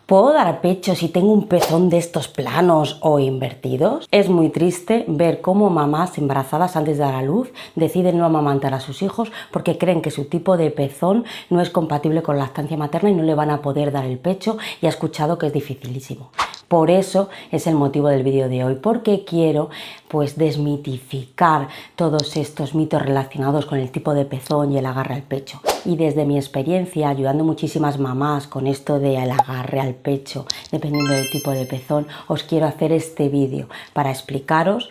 ¿Puedo dar pecho si tengo un pezón de estos planos o invertidos? Es muy triste ver cómo mamás embarazadas antes de dar a luz deciden no amamantar a sus hijos porque creen que su tipo de pezón no es compatible con la lactancia materna y no le van a poder dar el pecho, y he escuchado que es dificilísimo. Por eso es el motivo del vídeo de hoy, porque quiero desmitificar todos estos mitos relacionados con el tipo de pezón y el agarre al pecho. Y desde mi experiencia, ayudando muchísimas mamás con esto del agarre al pecho, dependiendo del tipo de pezón, os quiero hacer este vídeo para explicaros,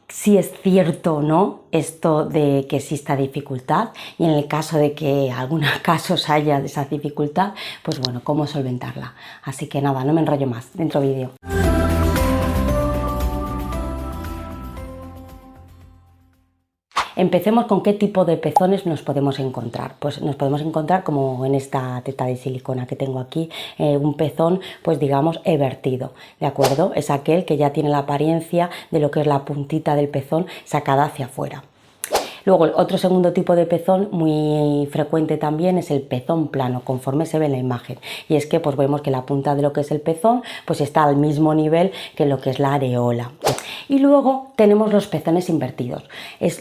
si es cierto o no esto de que exista dificultad, y en el caso de que en algunos casos haya esa dificultad, cómo solventarla. Así que nada, no me enrollo más, dentro vídeo. Empecemos con qué tipo de pezones nos podemos encontrar. Pues nos podemos encontrar, como en esta teta de silicona que tengo aquí, un pezón digamos evertido, ¿de acuerdo? Es aquel que ya tiene la apariencia de lo que es la puntita del pezón sacada hacia afuera. Luego, otro segundo tipo de pezón muy frecuente también es el pezón plano, conforme se ve en la imagen. Y es que vemos que la punta de lo que es el pezón está al mismo nivel que lo que es la areola. Y luego tenemos los pezones invertidos.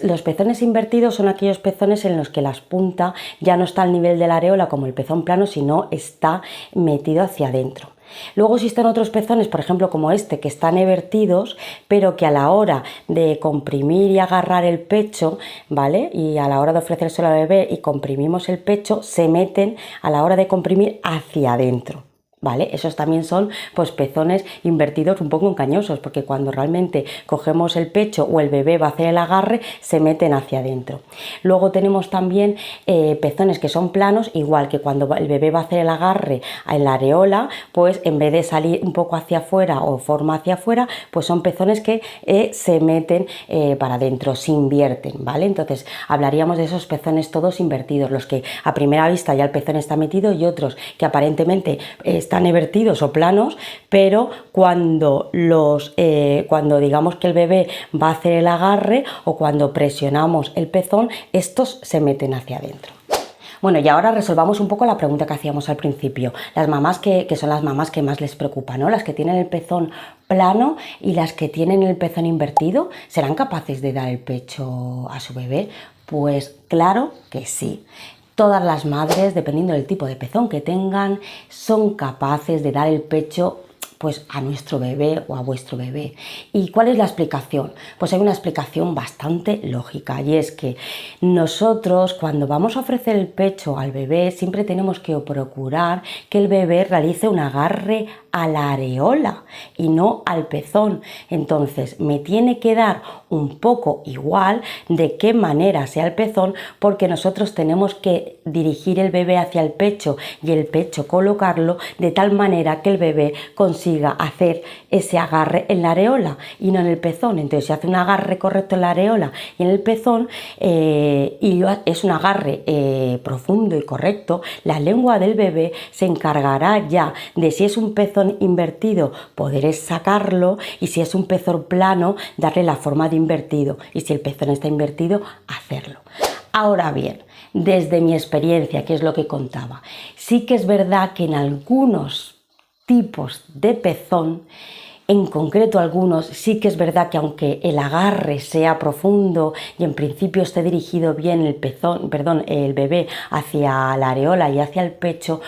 Los pezones invertidos son aquellos pezones en los que la punta ya no está al nivel de la areola como el pezón plano, sino está metido hacia adentro. Luego existen otros pezones, por ejemplo como este, que están evertidos, pero que a la hora de comprimir y agarrar el pecho, ¿vale? Y a la hora de ofrecérselo al bebé y comprimimos el pecho, se meten a la hora de comprimir hacia adentro. ¿Vale? Esos también son pezones invertidos un poco engañosos, porque cuando realmente cogemos el pecho o el bebé va a hacer el agarre, se meten hacia adentro. Luego tenemos también pezones que son planos, igual que cuando el bebé va a hacer el agarre en la areola, en vez de salir un poco hacia afuera o forma hacia afuera, son pezones que se meten para adentro, se invierten, ¿vale? Entonces hablaríamos de esos pezones todos invertidos, los que a primera vista ya el pezón está metido, y otros que aparentemente están evertidos o planos, pero cuando digamos que el bebé va a hacer el agarre o cuando presionamos el pezón, estos se meten hacia adentro. Bueno, y ahora resolvamos un poco la pregunta que hacíamos al principio. Las mamás que son las mamás que más les preocupa, ¿no? Las que tienen el pezón plano y las que tienen el pezón invertido, ¿serán capaces de dar el pecho a su bebé? Pues claro que sí. Todas las madres, dependiendo del tipo de pezón que tengan, son capaces de dar el pecho a nuestro bebé o a vuestro bebé. ¿Y cuál es la explicación? Pues hay una explicación bastante lógica, y es que nosotros, cuando vamos a ofrecer el pecho al bebé, siempre tenemos que procurar que el bebé realice un agarre a la areola y no al pezón. Entonces me tiene que dar un poco igual de qué manera sea el pezón, porque nosotros tenemos que dirigir el bebé hacia el pecho y el pecho colocarlo de tal manera que el bebé consiga hacer ese agarre en la areola y no en el pezón. Entonces, si hace un agarre correcto en la areola y en el pezón, y es un agarre profundo y correcto, la lengua del bebé se encargará ya de, si es un pezón invertido, poder sacarlo, y si es un pezón plano, darle la forma de invertido, y si el pezón está invertido, hacerlo. Ahora bien, desde mi experiencia, que es lo que contaba, sí que es verdad que en algunos tipos de pezón, en concreto algunos, sí que es verdad que aunque el agarre sea profundo y en principio esté dirigido bien el bebé hacia la areola y hacia el pecho,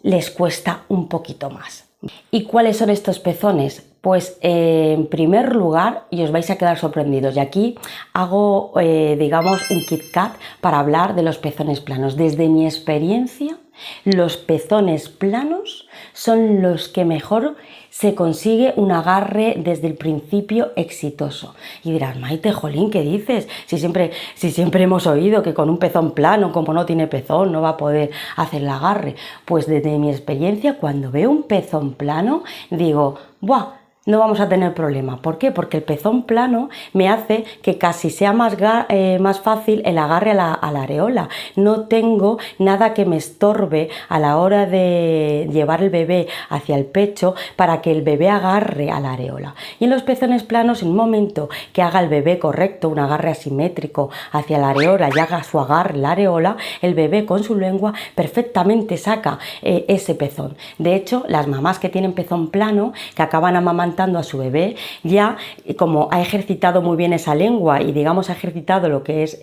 les cuesta un poquito más. ¿Y cuáles son estos pezones? Pues en primer lugar, y os vais a quedar sorprendidos, y aquí hago digamos un Kit Kat para hablar de los pezones planos. Desde mi experiencia, los pezones planos son los que mejor se consigue un agarre desde el principio exitoso. Y dirás, Maite, jolín, ¿qué dices? Si siempre hemos oído que con un pezón plano, como no tiene pezón, no va a poder hacer el agarre. Pues desde mi experiencia, cuando veo un pezón plano, digo, ¡buah! no vamos a tener problema. ¿Por qué? Porque el pezón plano me hace que casi sea más fácil el agarre a la areola. No tengo nada que me estorbe a la hora de llevar el bebé hacia el pecho para que el bebé agarre a la areola. Y en los pezones planos, en un momento que haga el bebé correcto, un agarre asimétrico hacia la areola y haga su agarre la areola, el bebé con su lengua perfectamente saca ese pezón. De hecho, las mamás que tienen pezón plano, que acaban amamantando a su bebé, ya como ha ejercitado muy bien esa lengua y digamos ha ejercitado lo que es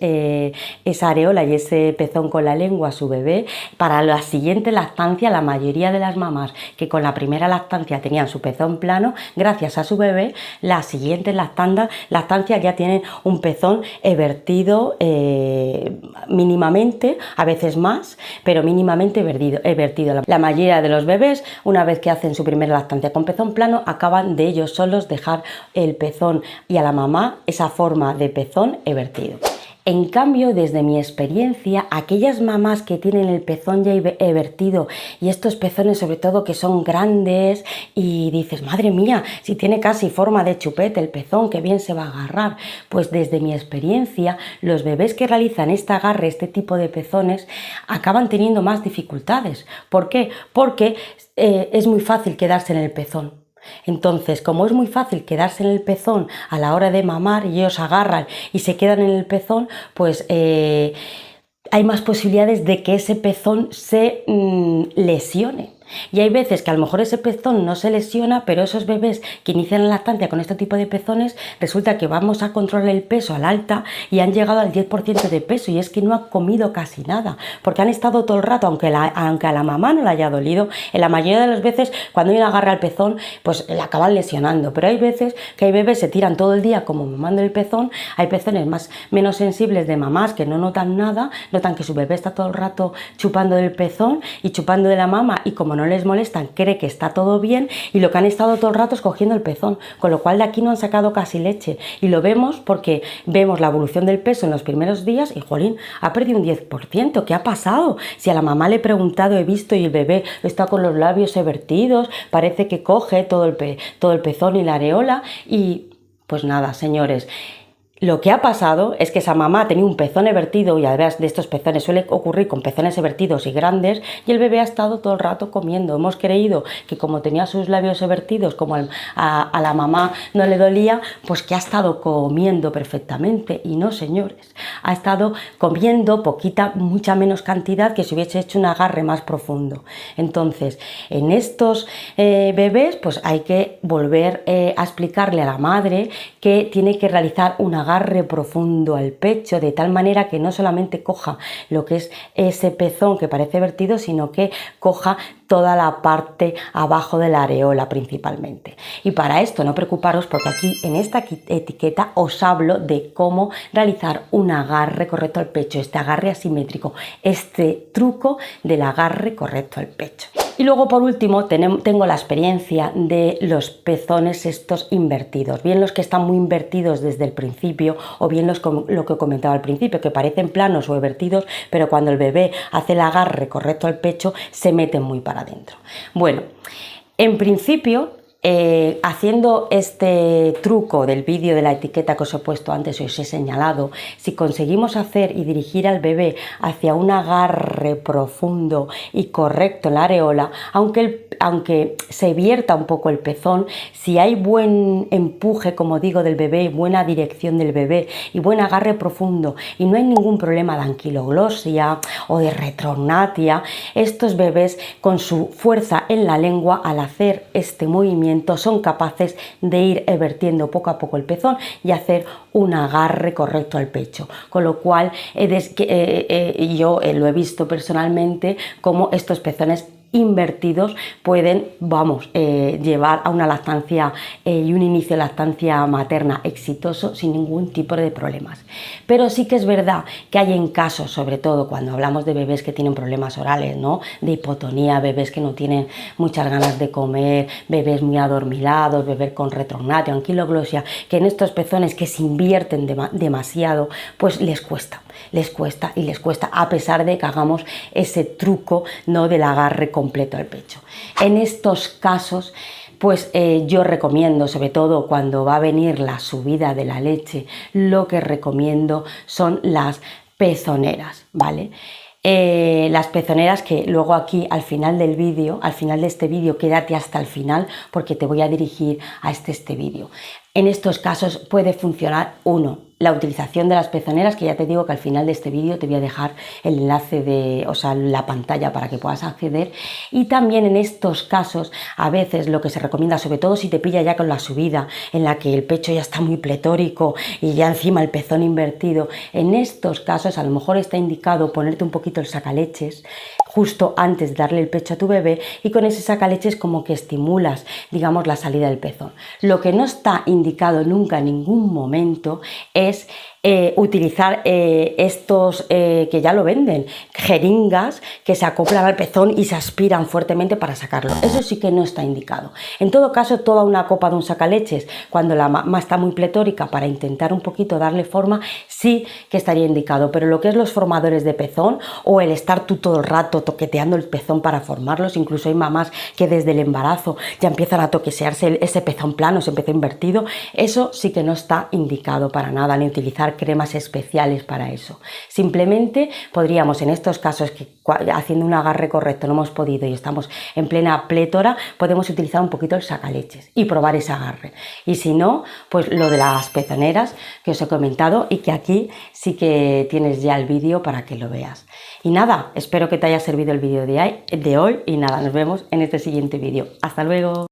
esa areola y ese pezón con la lengua a su bebé, para la siguiente lactancia, la mayoría de las mamás que con la primera lactancia tenían su pezón plano, gracias a su bebé, la siguiente lactancia ya tienen un pezón evertido mínimamente, a veces más, pero mínimamente evertido. La mayoría de los bebés, una vez que hacen su primera lactancia con pezón plano, acaban de ellos solos dejar el pezón y a la mamá esa forma de pezón evertido. En cambio, desde mi experiencia, aquellas mamás que tienen el pezón ya evertido y estos pezones sobre todo que son grandes y dices, madre mía, si tiene casi forma de chupete el pezón, qué bien se va a agarrar, pues desde mi experiencia, los bebés que realizan este agarre, este tipo de pezones, acaban teniendo más dificultades. ¿Por qué? Porque es muy fácil quedarse en el pezón. Entonces, como es muy fácil quedarse en el pezón a la hora de mamar y ellos agarran y se quedan en el pezón, pues hay más posibilidades de que ese pezón se lesione. Y hay veces que a lo mejor ese pezón no se lesiona, pero esos bebés que inician la lactancia con este tipo de pezones, resulta que vamos a controlar el peso al alta y han llegado al 10% de peso y es que no han comido casi nada, porque han estado todo el rato, aunque a la mamá no le haya dolido, en la mayoría de las veces cuando alguien agarra el pezón, pues le acaban lesionando, pero hay veces que hay bebés que se tiran todo el día como mamando el pezón, hay pezones menos sensibles de mamás que no notan nada, notan que su bebé está todo el rato chupando del pezón y chupando de la mama y como no les molestan, cree que está todo bien y lo que han estado todo el rato es cogiendo el pezón, con lo cual de aquí no han sacado casi leche y lo vemos porque vemos la evolución del peso en los primeros días y jolín, ha perdido un 10%, ¿qué ha pasado? Si a la mamá le he preguntado, he visto y el bebé está con los labios evertidos, parece que coge todo el pezón y la areola y pues nada, señores. Lo que ha pasado es que esa mamá tenía un pezón evertido y además de estos pezones suele ocurrir con pezones evertidos y grandes y el bebé ha estado todo el rato comiendo. Hemos creído que como tenía sus labios evertidos, como a la mamá no le dolía, pues que ha estado comiendo perfectamente y no, señores. Ha estado comiendo mucha menos cantidad que si hubiese hecho un agarre más profundo. Entonces, en estos bebés, pues hay que volver a explicarle a la madre que tiene que realizar un agarre profundo al pecho de tal manera que no solamente coja lo que es ese pezón que parece vertido, sino que coja toda la parte abajo de la areola principalmente. Y para esto no preocuparos porque aquí en esta etiqueta os hablo de cómo realizar un agarre correcto al pecho, este agarre asimétrico, este truco del agarre correcto al pecho. Y luego por último tengo la experiencia de los pezones estos invertidos, bien los que están muy invertidos desde el principio o bien lo que comentaba al principio, que parecen planos o invertidos, pero cuando el bebé hace el agarre correcto al pecho se meten muy para adentro. Bueno, en principio haciendo este truco del vídeo de la etiqueta que os he puesto antes, os he señalado, si conseguimos hacer y dirigir al bebé hacia un agarre profundo y correcto en la areola, aunque se vierta un poco el pezón, si hay buen empuje, como digo, del bebé, buena dirección del bebé y buen agarre profundo y no hay ningún problema de anquiloglosia o de retrognatia, estos bebés con su fuerza en la lengua al hacer este movimiento son capaces de ir vertiendo poco a poco el pezón y hacer un agarre correcto al pecho, con lo cual yo lo he visto personalmente como estos pezones invertidos pueden, llevar a una lactancia y un inicio de lactancia materna exitoso sin ningún tipo de problemas. Pero sí que es verdad que hay en casos, sobre todo cuando hablamos de bebés que tienen problemas orales, ¿no? De hipotonía, bebés que no tienen muchas ganas de comer, bebés muy adormilados, bebés con retrognatio, anquiloglosia, que en estos pezones que se invierten demasiado, pues les cuesta, a pesar de que hagamos ese truco, ¿no? Del agarre completo al pecho. En estos casos, pues yo recomiendo, sobre todo cuando va a venir la subida de la leche, lo que recomiendo son las pezoneras, ¿vale? Las pezoneras, que luego aquí al final del vídeo, al final de este vídeo, quédate hasta el final porque te voy a dirigir a este vídeo. En estos casos puede funcionar, uno, la utilización de las pezoneras, que ya te digo que al final de este vídeo te voy a dejar el enlace o sea, la pantalla para que puedas acceder. Y también en estos casos, a veces lo que se recomienda, sobre todo si te pilla ya con la subida, en la que el pecho ya está muy pletórico y ya encima el pezón invertido, en estos casos a lo mejor está indicado ponerte un poquito el sacaleches justo antes de darle el pecho a tu bebé, y con ese sacaleches como que estimulas, digamos, la salida del pezón. Lo que no está indicado nunca en ningún momento es utilizar estos que ya lo venden, jeringas que se acoplan al pezón y se aspiran fuertemente para sacarlo. Eso sí que no está indicado. En todo caso, toda una copa de un sacaleches, cuando la mama está muy pletórica, para intentar un poquito darle forma, sí que estaría indicado. Pero lo que es los formadores de pezón, o el estar tú todo el rato toqueteando el pezón para formarlos, incluso hay mamás que desde el embarazo ya empiezan a toquetearse ese pezón plano, ese pezón invertido, eso sí que no está indicado para nada, ni utilizar cremas especiales para eso. Simplemente podríamos, en estos casos que haciendo un agarre correcto no hemos podido y estamos en plena plétora, podemos utilizar un poquito el sacaleches y probar ese agarre. Y si no, pues lo de las pezoneras que os he comentado, y que aquí sí que tienes ya el vídeo para que lo veas. Y nada, espero que te haya servido el vídeo de hoy, y nada, nos vemos en este siguiente vídeo. ¡Hasta luego!